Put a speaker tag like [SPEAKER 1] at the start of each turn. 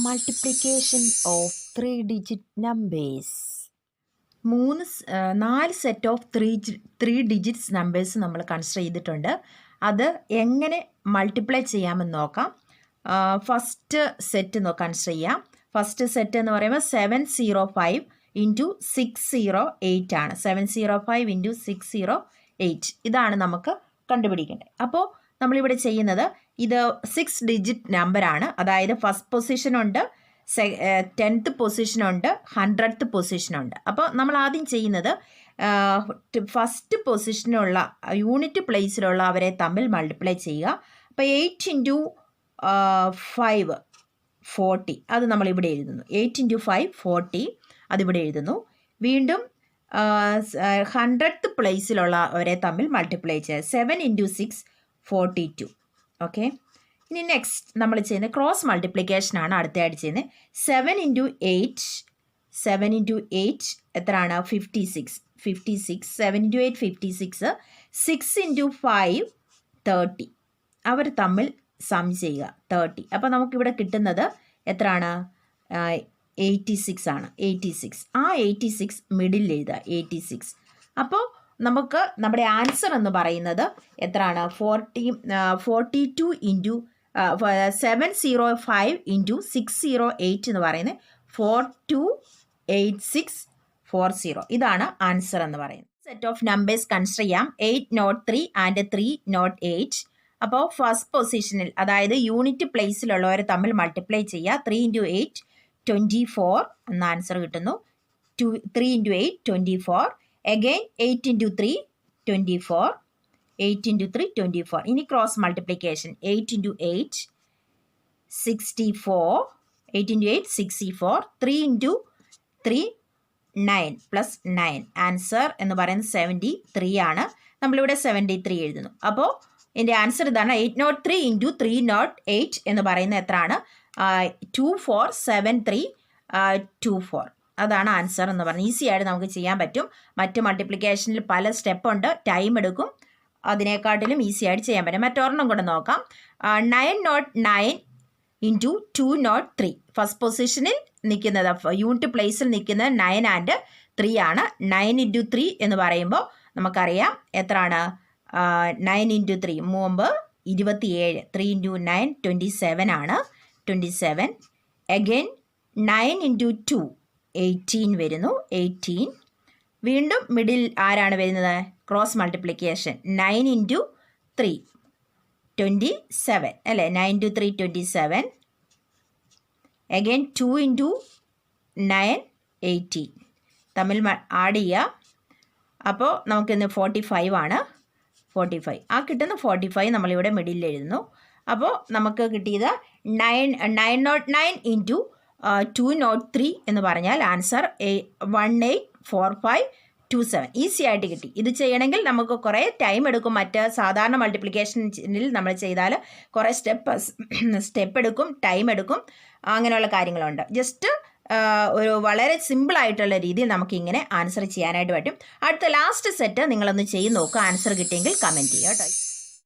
[SPEAKER 1] Multiplication of 3-digit numbers. 4 set of three digits numbers നമ്മൾ consider ചെയ്തിട്ടുണ്ട്. അത് എങ്ങനെ മൾട്ടിപ്ലൈ ചെയ്യാമെന്ന് നോക്കാം. ഫസ്റ്റ് സെറ്റ് കൺസിഡർ ചെയ്യാം. ഫസ്റ്റ് സെറ്റ് എന്ന് പറയുമ്പോൾ 705 ഇൻറ്റു 608 ആണ്. 705 ഇൻറ്റു 608 ഇതാണ് നമുക്ക് കണ്ടുപിടിക്കേണ്ടത്. അപ്പോൾ നമ്മളിവിടെ ചെയ്യുന്നത് ഇത് 6 ഡിജിറ്റ് നമ്പറാണ്. അതായത് ഫസ്റ്റ് പൊസിഷനുണ്ട്, 10th പൊസിഷനുണ്ട്, 100th പൊസിഷനുണ്ട്. അപ്പോൾ നമ്മൾ ആദ്യം ചെയ്യുന്നത് ഫസ്റ്റ് പൊസിഷനുള്ള യൂണിറ്റ് പ്ലേസിലുള്ള അവരെ തമ്മിൽ മൾട്ടിപ്ലൈ ചെയ്യുക. അപ്പോൾ 8 ഇൻറ്റു 5 40 അത് നമ്മളിവിടെ എഴുതുന്നു. 8 ഇൻറ്റു 5 40 അതിവിടെ എഴുതുന്നു. വീണ്ടും 100th പ്ലേസിലുള്ള അവരെ തമ്മിൽ മൾട്ടിപ്ലൈ ചെയ്യുക. 7 ഇൻറ്റു 6 42. ഓക്കെ, ഇനി നെക്സ്റ്റ് നമ്മൾ ചെയ്യുന്നത് ക്രോസ് മൾട്ടിപ്ലിക്കേഷൻ ആണ്. അടുത്തയായിട്ട് ചെയ്യുന്നത് 7 ഇൻറ്റു 8 എത്രയാണ്? 56. 7 ഇൻറ്റു 8 56. 6 ഇൻറ്റു 5 30. അവർ തമ്മിൽ സം ചെയ്യുക 30. അപ്പോൾ നമുക്കിവിടെ കിട്ടുന്നത് എത്രയാണ്? 86 ആണ്. 86 ആ 86 മിഡിൽ എഴുതുക 86. അപ്പോൾ നമുക്ക് നമ്മുടെ ആൻസർ എന്ന് പറയുന്നത് എത്രയാണ്? 42 ഇൻറ്റു 705 ഇൻറ്റു 608 എന്ന് പറയുന്നത് 428640. ഇതാണ് ആൻസർ എന്ന് പറയുന്നത്. സെറ്റ് ഓഫ് നമ്പേഴ്സ് കൺസിഡർ ചെയ്യാം. 803 ആൻഡ് 308. അപ്പോൾ ഫസ്റ്റ് പൊസിഷനിൽ അതായത് യൂണിറ്റ് പ്ലേസിലുള്ളവർ തമ്മിൽ മൾട്ടിപ്ലൈ ചെയ്യുക. 3 ഇൻറ്റു 8 24 എന്ന ആൻസർ കിട്ടുന്നു. 3 ഇൻറ്റു 8 24. Again 8 into 3 24. 8 into 3 24. ഇനി cross multiplication 8 into 8 64. 8 into 8 64. 3 into 3 9 plus 9. Answer എന്ന് പറയുന്നത് 73 ആണ്. നമ്മളിവിടെ 73 എഴുതുന്നു. അപ്പോൾ ഇതിൻ്റെ ആൻസർ ഇതാണ്. 803 into 308 എന്ന് പറയുന്നത് എത്രയാണ്? 247324. അതാണ് ആൻസർ എന്ന് പറഞ്ഞാൽ ഈസി ആയിട്ട് നമുക്ക് ചെയ്യാൻ പറ്റും. മറ്റ് മൾട്ടിപ്ലിക്കേഷനിൽ പല സ്റ്റെപ്പ് ഉണ്ട്, ടൈം എടുക്കും. അതിനെക്കാട്ടിലും ഈസി ആയിട്ട് ചെയ്യാൻ പറ്റും. മറ്റൊരെണ്ണം കൂടെ നോക്കാം. 909 ഇൻറ്റു 203. ഫസ്റ്റ് പൊസിഷനിൽ നിൽക്കുന്നത് യൂണിറ്റ് പ്ലേസിൽ നിൽക്കുന്നത് 9 ആൻഡ് 3 ആണ്. 9 ഇൻറ്റു 3 എന്ന് പറയുമ്പോൾ നമുക്കറിയാം എത്രയാണ്? 9 ഇൻറ്റു 3 മുമ്പ് 27. 3 ഇൻറ്റു 9 27 ആണ്. 27. അഗെയിൻ 9 ഇൻറ്റു 2 18 വരുന്നു. 18. വീണ്ടും മിഡിൽ ആരാണ് വരുന്നത്? ക്രോസ് മൾട്ടിപ്ലിക്കേഷൻ 9 ഇൻറ്റു 3 27 അല്ലേ? 9 ഇൻറ്റു 3 27. അഗെയിൻ 2 ഇൻറ്റു 9 18 തമ്മിൽ ആഡ് ചെയ്യുക. അപ്പോൾ നമുക്കിന്ന് 45 ആണ്. 45 ആ കിട്ടുന്ന 45 നമ്മളിവിടെ മിഡിൽ എഴുതുന്നു. അപ്പോൾ നമുക്ക് കിട്ടിയത് 909 ഇൻറ്റു 203 എന്ന് പറഞ്ഞാൽ ആൻസർ 184527. ഈസി ആയിട്ട് കിട്ടി. ഇത് ചെയ്യണമെങ്കിൽ നമുക്ക് കുറേ ടൈം എടുക്കും. മറ്റ് സാധാരണ മൾട്ടിപ്ലിക്കേഷനിൽ നമ്മൾ ചെയ്താൽ കുറേ സ്റ്റെപ്പ് എടുക്കും, ടൈം എടുക്കും, അങ്ങനെയുള്ള കാര്യങ്ങളുണ്ട്. ജസ്റ്റ് ഒരു വളരെ സിമ്പിളായിട്ടുള്ള രീതിയിൽ നമുക്കിങ്ങനെ ആൻസർ ചെയ്യാനായിട്ട് പറ്റും. അടുത്ത ലാസ്റ്റ് സെറ്റ് നിങ്ങളൊന്ന് ചെയ്ത് നോക്കുക. ആൻസർ കിട്ടിയെങ്കിൽ കമൻറ്റ് ചെയ്യുക കേട്ടോ.